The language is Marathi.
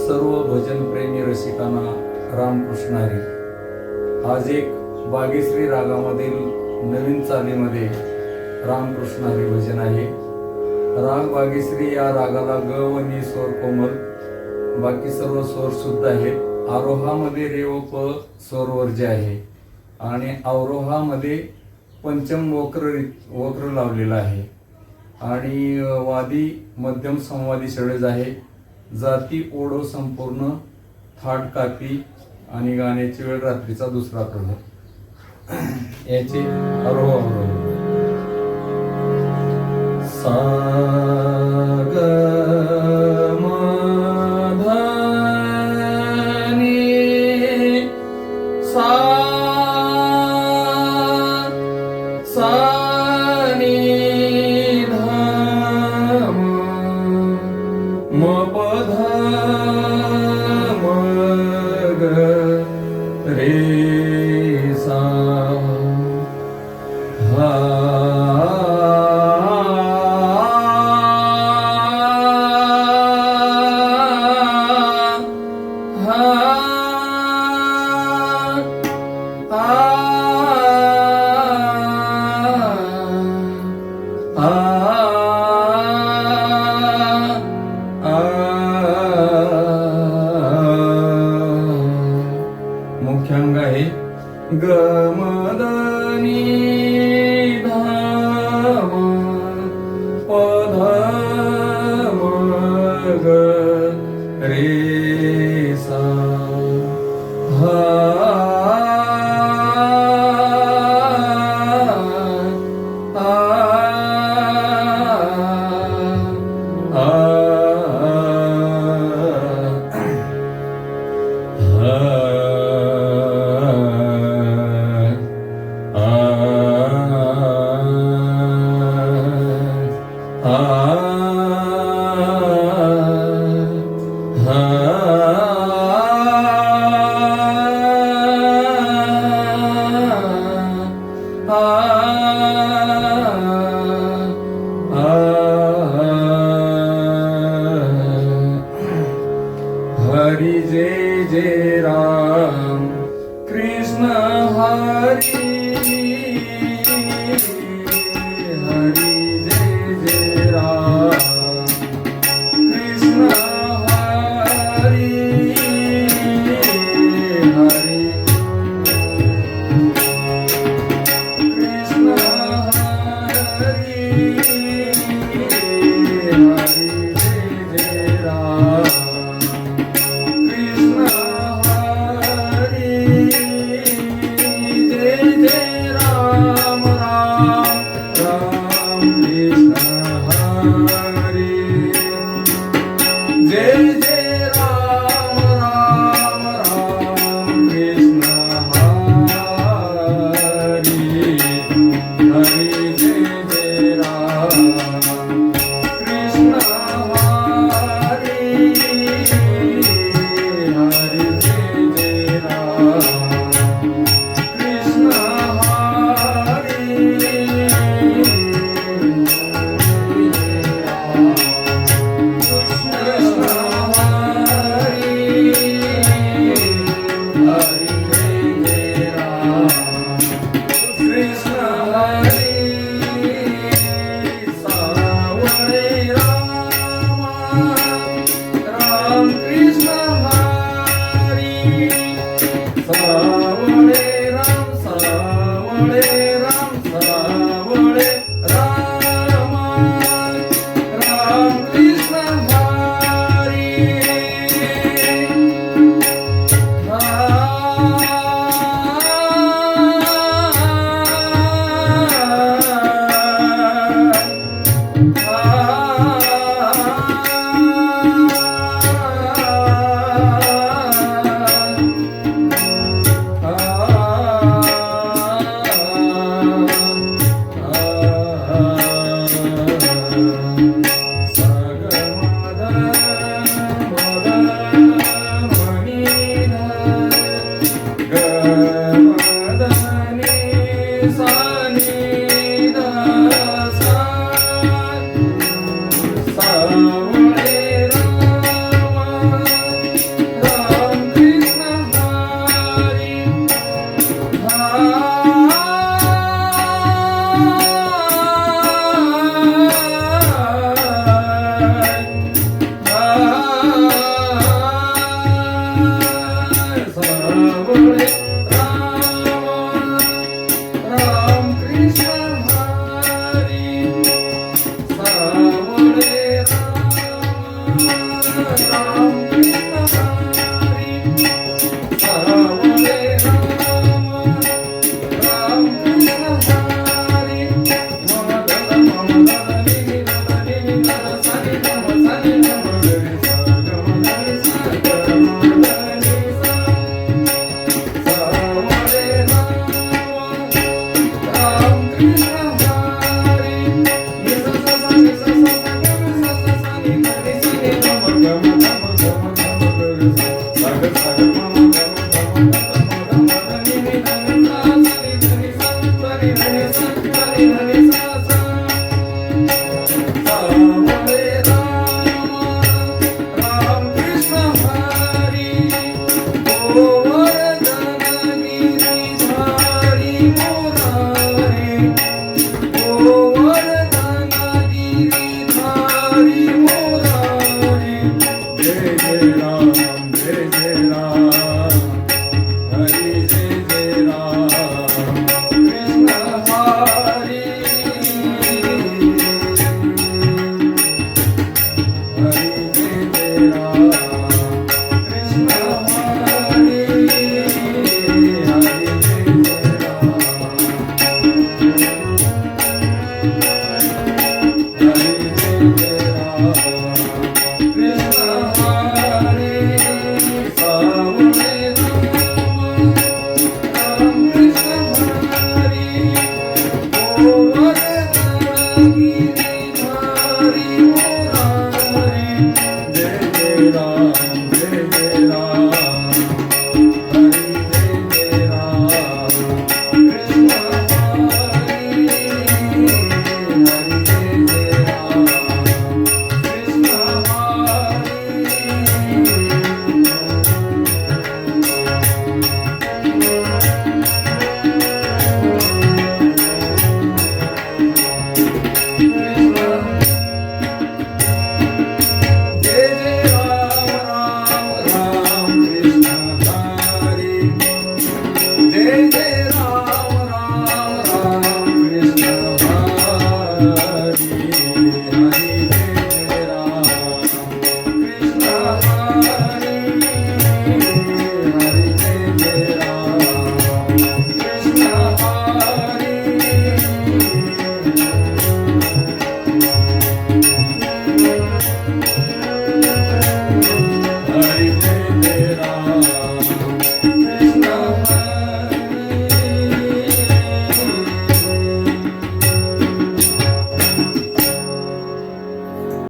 सर्व भजनप्रेमी रसिकांना रामकृष्ण हरी. आज एक बागेश्री रागामधील नवीन चालीमध्ये रामकृष्ण हरी भजन आहे. राग बागेश्री या रागाला ग व नी स्वर कोमल, बाकी सर्व स्वर शुद्ध आहेत. आरोहामध्ये रे व प स्वर वर्ज्य आहे आणि अवरोहामध्ये पंचम वक्र लावलेला आहे आणि वादी मध्यम संवादी षडज आहे. जाती ओढो संपूर्ण, थाट कापी आणि गाण्याची वेळ रात्रीचा दुसरा प्रहर. याचे आरोह अवरोह. सा ग म ध नि सा सा नि ध म प ध म ग रे सा हा मुख्यांग आहे ग म द नि ध म प ध म ग रे सा हा हरी जय जय राम कृष्ण हरी. हरी जय जय राम कृष्ण हरी. हरी कृष्ण हरी. हरी जय जय राम कृष्ण हरी. जय जय राम राम राम कृष्ण हरी. जय जय राम राम राम कृष्ण हरी. हरी जय जय राम कृष्ण हरी. हरी जय जय राम कृष्ण हरी. कृष्ण